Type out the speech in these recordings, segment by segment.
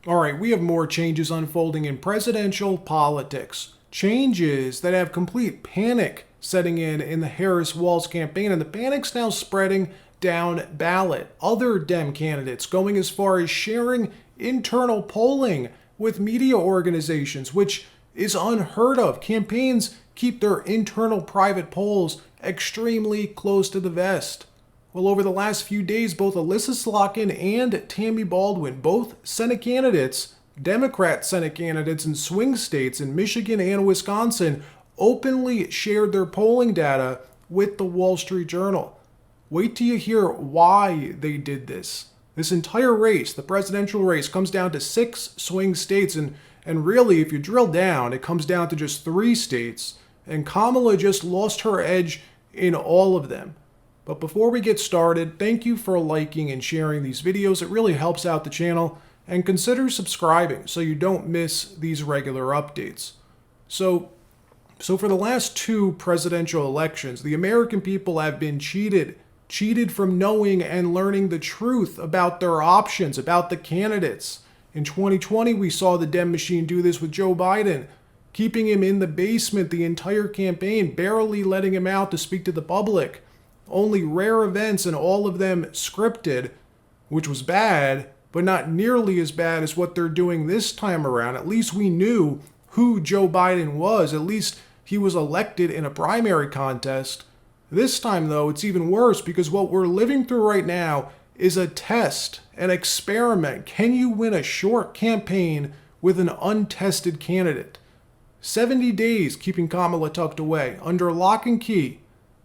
All right, we have more changes unfolding in presidential politics. Changes that have complete panic setting in the Harris-Walz campaign, and the panic's now spreading down ballot. Other Dem candidates going as far as sharing internal polling with media organizations, which is unheard of. Campaigns keep their internal private polls extremely close to the vest. Well, over the last few days, both Alyssa Slotkin and Tammy Baldwin, both Senate candidates, Democrat Senate candidates in swing states in Michigan and Wisconsin, openly shared their polling data with the Wall Street Journal. Wait till you hear why they did this. This entire race, the presidential race, comes down to 6 swing states, and really, if you drill down, it comes down to just 3 states, and Kamala just lost her edge in all of them. But before we get started, thank you for liking and sharing these videos. It really helps out the channel. And consider subscribing so you don't miss these regular updates. So for the last 2 presidential elections, the American people have been cheated from knowing and learning the truth about their options, about the candidates. In 2020, we saw the Dem machine do this with Joe Biden, keeping him in the basement the entire campaign, barely letting him out to speak to the public. Only rare events, and all of them scripted, which was bad, but not nearly as bad as what they're doing this time around. At least we knew who Joe Biden was. At least he was elected in a primary contest. This time, though, it's even worse because what we're living through right now is a test, an experiment. Can you win a short campaign with an untested candidate? 70 days keeping Kamala tucked away, under lock and key.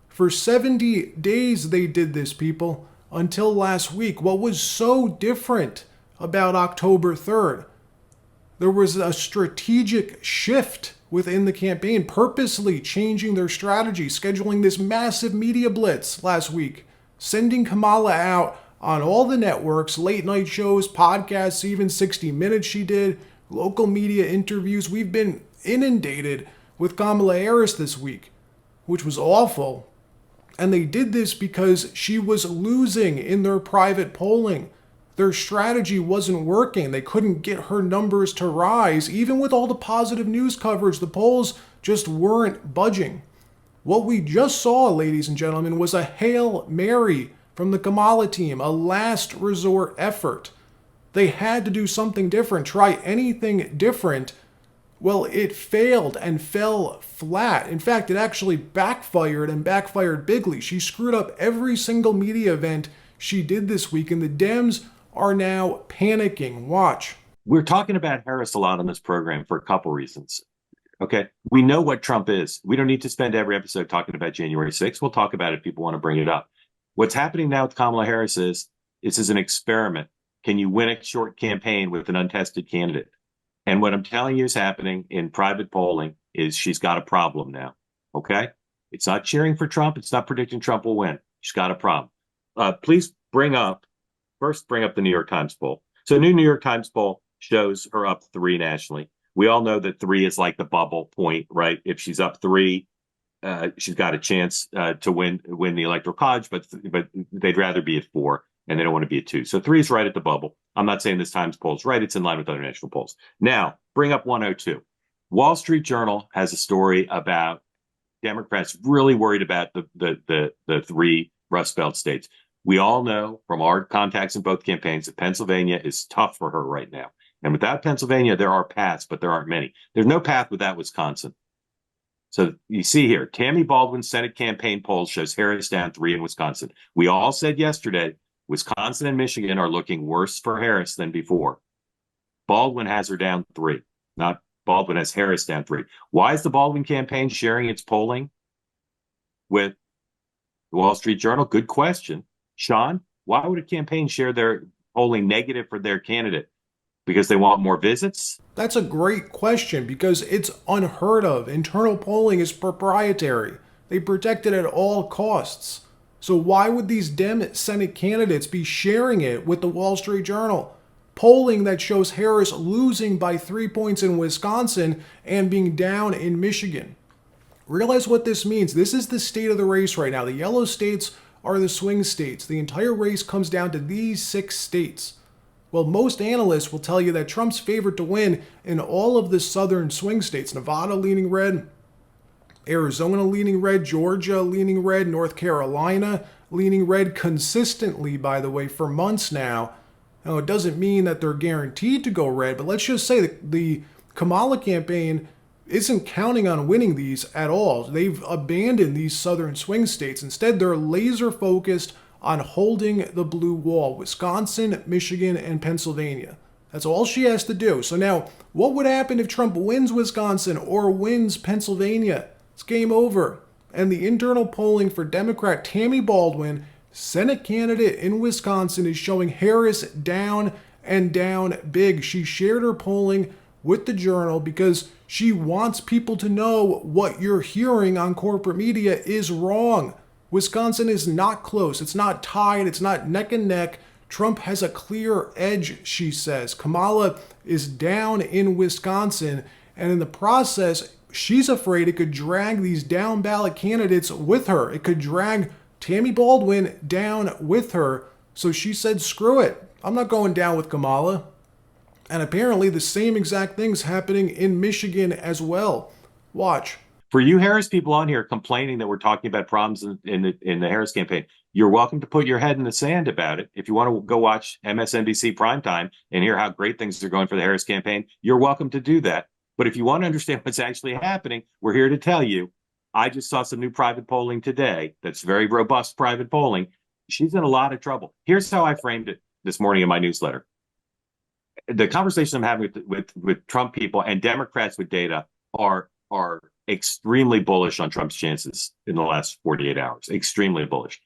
For 70 days they did this, people, until last week. What was so different about October 3rd? There was a strategic shift within the campaign, purposely changing their strategy, scheduling this massive media blitz last week, sending Kamala out on all the networks, late night shows, podcasts, even 60 Minutes she did, local media interviews. We've been inundated with Kamala Harris this week, which was awful. And they did this because she was losing in their private polling. Their strategy wasn't working. They couldn't get her numbers to rise. Even with all the positive news coverage, the polls just weren't budging. What we just saw, ladies and gentlemen, was a Hail Mary from the Kamala team, a last resort effort. They had to do something different, try anything different. Well, it failed and fell flat. In fact, it actually backfired and backfired bigly. She screwed up every single media event she did this week, and the Dems are now panicking. Watch. We're talking about Harris a lot on this program for a couple reasons. Okay. We know what Trump is. We don't need to spend every episode talking about January 6th. We'll talk about it if people want to bring it up. What's happening now with Kamala Harris is this is an experiment. Can you win a short campaign with an untested candidate? And what I'm telling you is happening in private polling is she's got a problem now. Okay. It's not cheering for Trump. It's not predicting Trump will win. She's got a problem. Please bring up the New York Times poll. So a new New York Times poll shows her up 3 nationally. We all know that 3 is like the bubble point, right? If she's up 3, she's got a chance to win the electoral college, but they'd rather be at 4. And they don't want to be at 2. So 3 is right at the bubble. I'm not saying this Times poll is right. It's in line with other national polls. Now, bring up 102. Wall Street Journal has a story about Democrats really worried about the 3 Rust Belt states. We all know from our contacts in both campaigns that Pennsylvania is tough for her right now. And without Pennsylvania, there are paths, but there aren't many. There's no path without Wisconsin. So you see here, Tammy Baldwin's Senate campaign poll shows Harris down 3 in Wisconsin. We all said yesterday, Wisconsin and Michigan are looking worse for Harris than before. Baldwin has her down 3. Not Baldwin has Harris down 3. Why is the Baldwin campaign sharing its polling with the Wall Street Journal? Good question. Sean, why would a campaign share their polling negative for their candidate? Because they want more visits? That's a great question because it's unheard of. Internal polling is proprietary. They protect it at all costs. So why would these Dem Senate candidates be sharing it with the Wall Street Journal? Polling that shows Harris losing by 3 points in Wisconsin and being down in Michigan. Realize what this means. This is the state of the race right now. The yellow states are the swing states. The entire race comes down to these 6 states. Well, most analysts will tell you that Trump's favored to win in all of the southern swing states. Nevada leaning red, Arizona leaning red, Georgia leaning red, North Carolina leaning red consistently, by the way, for months now. Now, it doesn't mean that they're guaranteed to go red, but let's just say that the Kamala campaign isn't counting on winning these at all. They've abandoned these southern swing states. Instead, they're laser focused on holding the blue wall: Wisconsin, Michigan, and Pennsylvania. That's all she has to do. So now, what would happen if Trump wins Wisconsin or wins Pennsylvania? It's game over. And the internal polling for Democrat Tammy Baldwin, Senate candidate in Wisconsin, is showing Harris down and down big. She shared her polling with the Journal because she wants people to know what you're hearing on corporate media is wrong. Wisconsin is not close. It's not tied. It's not neck and neck. Trump has a clear edge, she says. Kamala is down in Wisconsin, and in the process, she's afraid it could drag these down ballot candidates with her. It could drag Tammy Baldwin down with her. So she said, screw it. I'm not going down with Kamala. And apparently the same exact thing's happening in Michigan as well. Watch. For you Harris people on here complaining that we're talking about problems in the Harris campaign, you're welcome to put your head in the sand about it. If you want to go watch MSNBC primetime and hear how great things are going for the Harris campaign, you're welcome to do that. But if you want to understand what's actually happening, we're here to tell you. I just saw some new private polling today that's very robust private polling. She's in a lot of trouble. Here's how I framed it this morning in my newsletter. The conversation I'm having with Trump people and Democrats with data are extremely bullish on Trump's chances in the last 48 hours. Extremely bullish.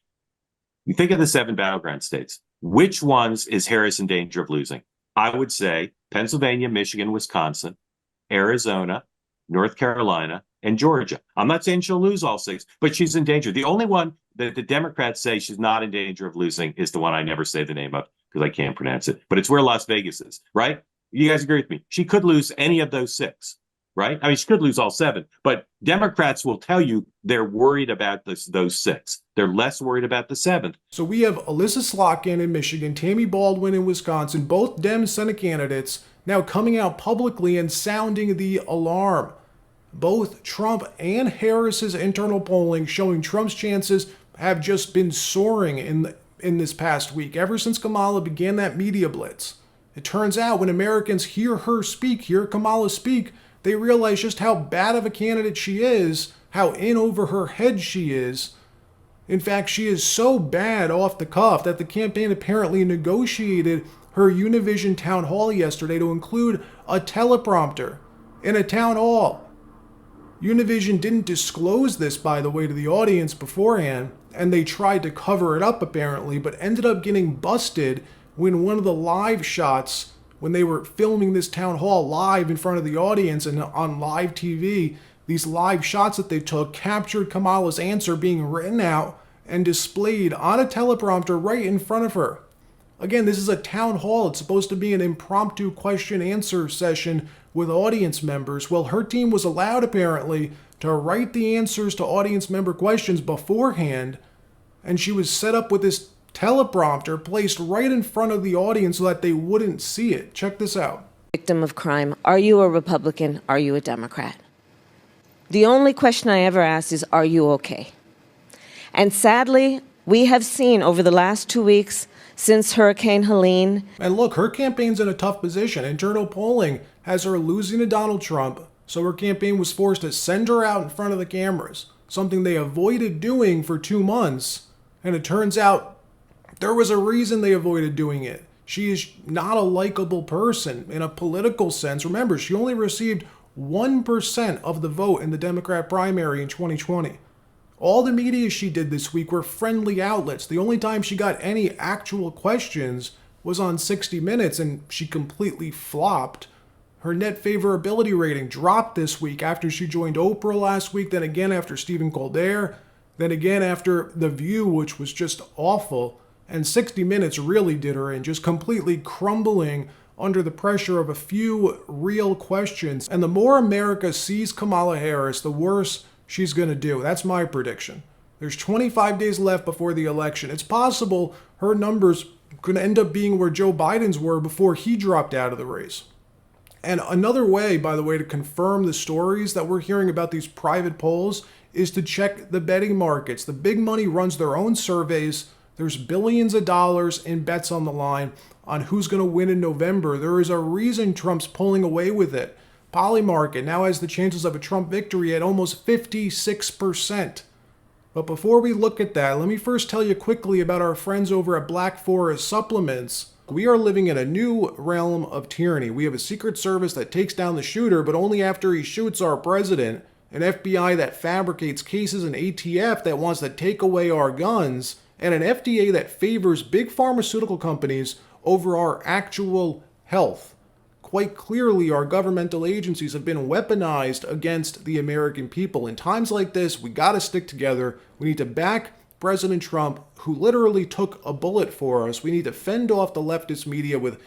You think of the 7 battleground states. Which ones is Harris in danger of losing? I would say Pennsylvania, Michigan, Wisconsin, Arizona, North Carolina, and Georgia. I'm not saying she'll lose all 6, but she's in danger. The only one that the Democrats say she's not in danger of losing is the one I never say the name of because I can't pronounce it. But it's where Las Vegas is, right? You guys agree with me? She could lose any of those 6, right? I mean, she could lose all 7, but Democrats will tell you they're worried about those 6. They're less worried about the 7th. So we have Alyssa Slotkin in Michigan, Tammy Baldwin in Wisconsin, both Dem Senate candidates now coming out publicly and sounding the alarm. Both Trump and Harris's internal polling showing Trump's chances have just been soaring in this past week, ever since Kamala began that media blitz. It turns out when Americans hear her speak, hear Kamala speak, they realize just how bad of a candidate she is, how in over her head she is. In fact, she is so bad off the cuff that the campaign apparently negotiated her Univision town hall yesterday to include a teleprompter in a town hall. Univision didn't disclose this, by the way, to the audience beforehand, and they tried to cover it up apparently, but ended up getting busted when one of the live shots, when they were filming this town hall live in front of the audience and on live TV, these live shots that they took captured Kamala's answer being written out and displayed on a teleprompter right in front of her. Again, this is a town hall. It's supposed to be an impromptu question-answer session with audience members. Well, her team was allowed, apparently, to write the answers to audience member questions beforehand, and she was set up with this teleprompter placed right in front of the audience so that they wouldn't see it. Check this out. Victim of crime. Are you a Republican? Are you a Democrat? The only question I ever ask is, are you okay? And sadly, we have seen over the last 2 weeks since Hurricane Helene. And look, her campaign's in a tough position. Internal polling has her losing to Donald Trump, so her campaign was forced to send her out in front of the cameras, something they avoided doing for 2 months. And it turns out there was a reason they avoided doing it. She is not a likable person in a political sense. Remember, she only received 1% of the vote in the Democrat primary in 2020. All the media she did this week were friendly outlets. The only time she got any actual questions was on 60 Minutes, and she completely flopped. Her net favorability rating dropped this week after she joined Oprah last week, then again after Stephen Colbert, then again after The View, which was just awful. And 60 Minutes really did her in, just completely crumbling under the pressure of a few real questions. And the more America sees Kamala Harris, the worse she's going to do. That's my prediction. There's 25 days left before the election. It's possible her numbers going to end up being where Joe Biden's were before he dropped out of the race. And another way, by the way, to confirm the stories that we're hearing about these private polls is to check the betting markets. The big money runs their own surveys. There's billions of dollars in bets on the line on who's going to win in November. There is a reason Trump's pulling away with it. Polymarket now has the chances of a Trump victory at almost 56%. But before we look at that, let me first tell you quickly about our friends over at Black Forest Supplements. We are living in a new realm of tyranny. We have a Secret Service that takes down the shooter, but only after he shoots our president, an FBI that fabricates cases, an ATF that wants to take away our guns, and an FDA that favors big pharmaceutical companies over our actual health. Quite clearly, our governmental agencies have been weaponized against the American people. In times like this, we got to stick together. We need to back President Trump, who literally took a bullet for us. We need to fend off the leftist media with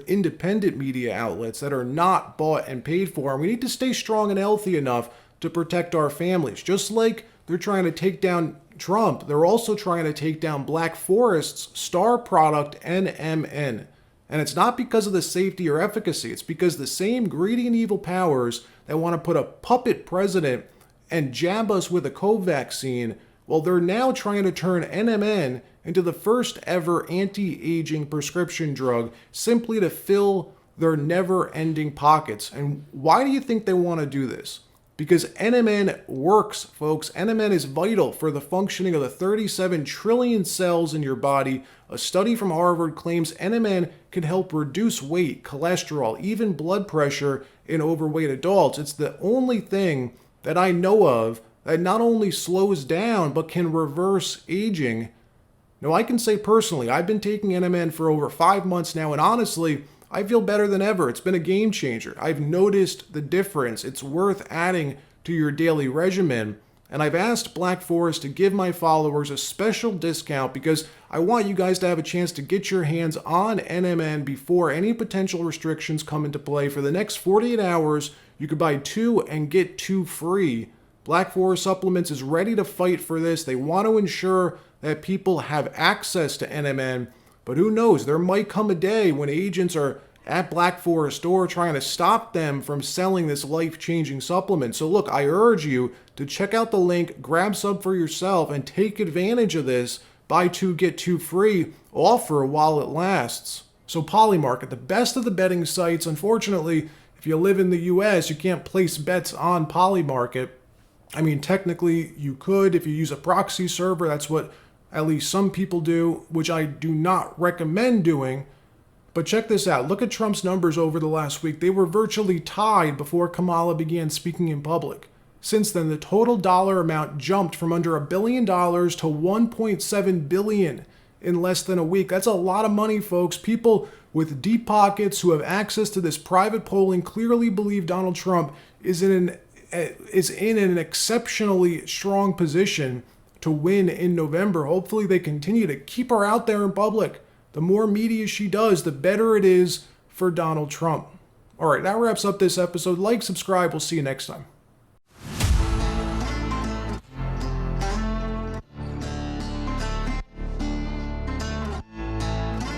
independent media outlets that are not bought and paid for. And we need to stay strong and healthy enough to protect our families. Just like they're trying to take down Trump, they're also trying to take down Black Forest's star product, NMN. And it's not because of the safety or efficacy. It's because the same greedy and evil powers that want to put a puppet president and jab us with a co-vaccine, well, they're now trying to turn NMN into the first ever anti-aging prescription drug simply to fill their never-ending pockets. And why do you think they want to do this? Because NMN works, folks. NMN is vital for the functioning of the 37 trillion cells in your body. A study from Harvard claims NMN can help reduce weight, cholesterol, even blood pressure in overweight adults. It's the only thing that I know of that not only slows down, but can reverse aging. Now, I can say personally, I've been taking NMN for over 5 months now, and honestly, I feel better than ever. It's been a game changer. I've noticed the difference. It's worth adding to your daily regimen. And I've asked Black Forest to give my followers a special discount because I want you guys to have a chance to get your hands on NMN before any potential restrictions come into play. For the next 48 hours, you could buy 2 and get 2 free. Black Forest Supplements is ready to fight for this. They want to ensure that people have access to NMN. But who knows, there might come a day when agents are at Black Forest store trying to stop them from selling this life-changing supplement. So look, I urge you to check out the link, grab some for yourself, and take advantage of this buy 2, get 2 free offer while it lasts. So Polymarket, the best of the betting sites. Unfortunately, if you live in the US, you can't place bets on Polymarket. I mean, technically you could if you use a proxy server. That's what at least some people do, which I do not recommend doing. But check this out. Look at Trump's numbers over the last week. They were virtually tied before Kamala began speaking in public. Since then, the total dollar amount jumped from under $1 billion to $1.7 billion in less than a week. That's a lot of money, folks. People with deep pockets who have access to this private polling clearly believe Donald Trump is in an exceptionally strong position to win in November. Hopefully they continue to keep her out there in public. The more media she does, the better it is for Donald Trump. All right, that wraps up this episode. Like, subscribe. We'll see you next time.